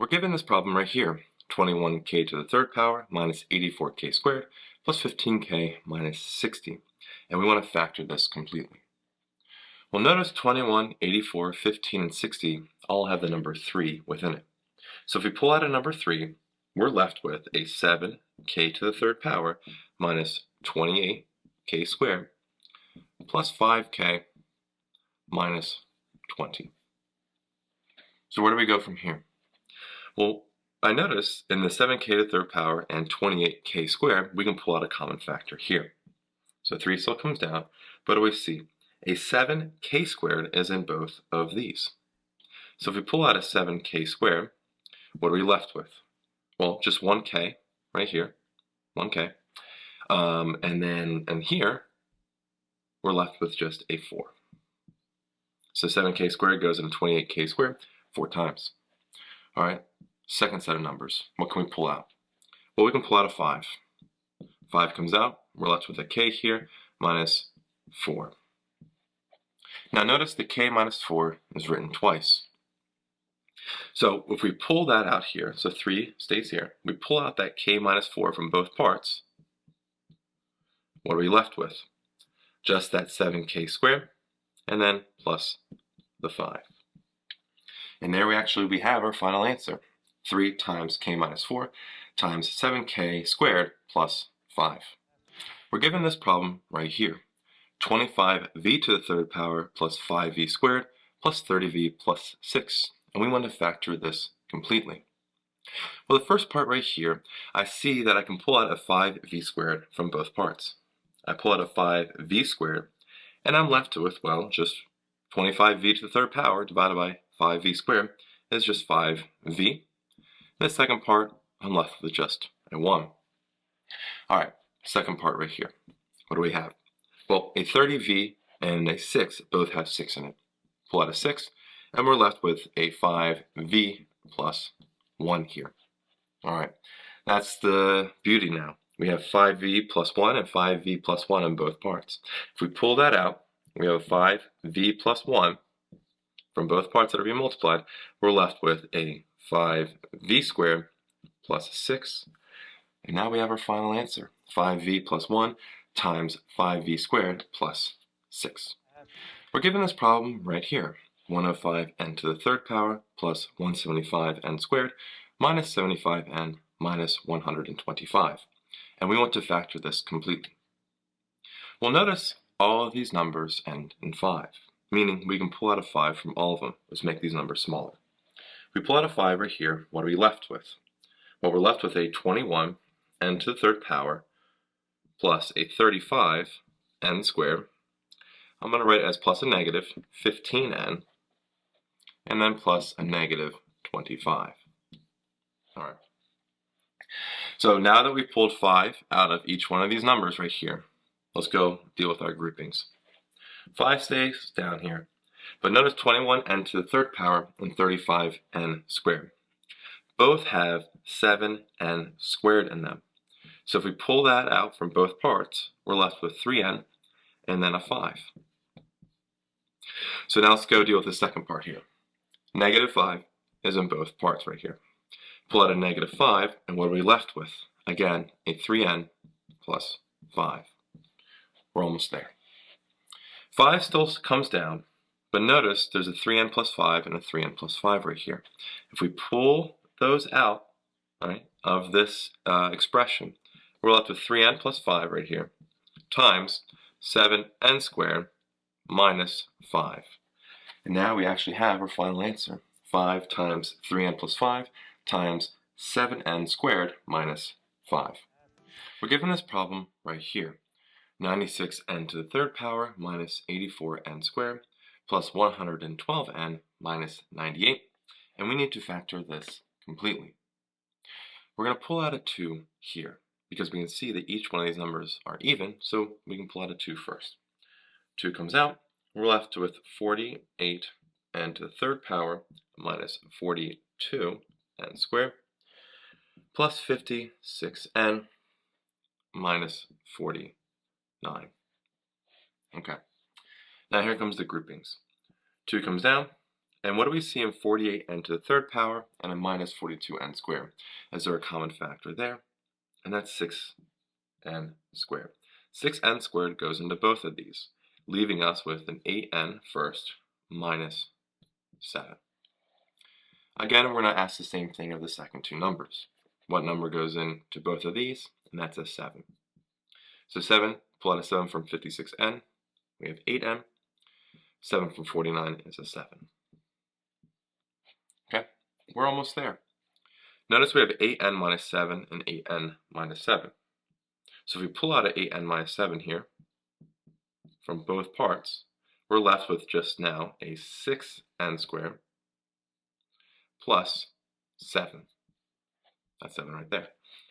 We're given this problem right here, 21k to the third power minus 84k squared plus 15k minus 60. And we want to factor this completely. Well, notice 21, 84, 15, and 60 all have the number 3 within it. So if we pull out a number 3, we're left with a 7k to the third power minus 28k squared plus 5k minus 20. So where do we go from here? Well, I notice in the 7k to the third power and 28k squared, we can pull out a common factor here. So 3 still comes down, but we see a 7k squared is in both of these. So if we pull out a 7k squared, what are we left with? Well, just 1k right here, 1k. And here, we're left with just a 4. So 7k squared goes into 28k squared 4 times. All right, second set of numbers. What can we pull out? Well, we can pull out a 5. 5 comes out. We're left with a k here minus 4. Now notice the k minus 4 is written twice. So if we pull that out here, so 3 stays here, we pull out that k minus 4 from both parts, what are we left with? Just that 7k squared, and then plus the 5. And there we have our final answer. 3 times k minus 4 times 7k squared plus 5. We're given this problem right here. 25v to the third power plus 5v squared plus 30v plus 6. And we want to factor this completely. Well, the first part right here, I see that I can pull out a 5v squared from both parts. I pull out a 5v squared, and I'm left with, well, just 25v to the third power divided by 5v squared is just 5v. The second part, I'm left with just a 1. All right, second part right here. What do we have? Well, a 30v and a 6 both have 6 in it. Pull out a 6, and we're left with a 5v plus 1 here. All right, that's the beauty now. We have 5v plus 1 and 5v plus 1 in both parts. If we pull that out, we have 5v plus 1 from both parts that are being multiplied. We're left with a 5v squared plus 6. And now we have our final answer. 5v plus 1 times 5v squared plus 6. We're given this problem right here. 105n to the third power plus 175n squared minus 75n minus 125. And we want to factor this completely. Well, notice all of these numbers end in 5, meaning we can pull out a 5 from all of them. Let's make these numbers smaller. If we pull out a 5 right here, what are we left with? Well, we're left with a 21n to the third power plus a 35n squared. I'm going to write it as plus a negative 15n, and then plus a negative 25. All right. So now that we've pulled 5 out of each one of these numbers right here, let's go deal with our groupings. 5 stays down here, but notice 21n to the third power and 35n squared. Both have 7n squared in them. So if we pull that out from both parts, we're left with 3n and then a 5. So now let's go deal with the second part here. Negative 5 is in both parts right here. Pull out a negative 5, and what are we left with? Again, a 3n plus 5. We're almost there. 5 still comes down, but notice there's a 3n plus 5 and a 3n plus 5 right here. If we pull those out, right, of this expression, we're left with 3n plus 5 right here times 7n squared minus 5. And now we actually have our final answer. 5 times 3n plus 5 times 7n squared minus 5. We're given this problem right here. 96n to the third power minus 84n squared plus 112n minus 98. And we need to factor this completely. We're going to pull out a 2 here because we can see that each one of these numbers are even, so we can pull out a 2 first. 2 comes out. We're left with 48n to the third power minus 42n squared plus 56n minus 49. Okay. Now here comes the groupings. 2 comes down, And what do we see in 48n to the third power and a minus 42n squared? Is there a common factor there? And that's 6n squared. 6n squared goes into both of these, leaving us with an 8n first minus 7. Again, we're going to ask the same thing of the second two numbers. What number goes into both of these? And that's a 7. So 7, pull out a 7 from 56n, we have 8n. 7 from 49 is a 7. Okay, we're almost there. Notice we have 8n minus 7 and 8n minus 7. So if we pull out an 8n minus 7 here from both parts, we're left with just now a 6n squared plus 7. That's 7 right there.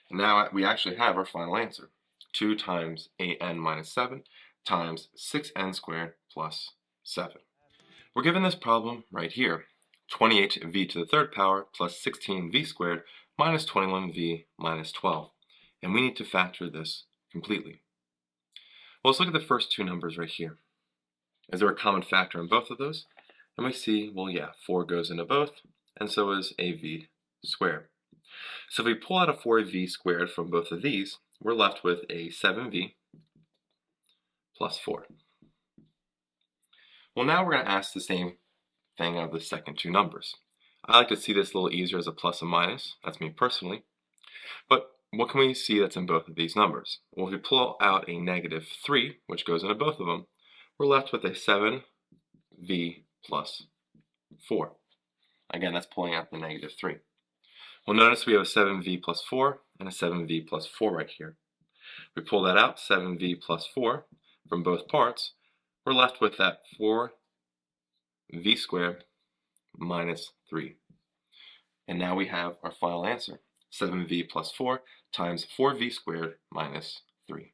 And now we actually have our final answer. 2 times 8n minus 7 times 6n squared plus 7. We're given this problem right here. 28v to the third power plus 16v squared minus 21v minus 12. And we need to factor this completely. Well, let's look at the first two numbers right here. Is there a common factor in both of those? And we see, well, yeah, 4 goes into both, and so is a v squared. So if we pull out a 4v squared from both of these, we're left with a 7v plus 4. Well, now we're going to ask the same thing of the second two numbers. I like to see this a little easier as a plus and minus. That's me personally. But what can we see that's in both of these numbers? Well, if we pull out a negative 3, which goes into both of them, we're left with a 7v plus 4. Again, that's pulling out the negative 3. Well, notice we have a 7v plus 4 and a 7v plus 4 right here. We pull that out, 7v plus 4, from both parts. We're left with that 4v squared minus 3. And now we have our final answer, 7v plus 4 times 4v squared minus 3.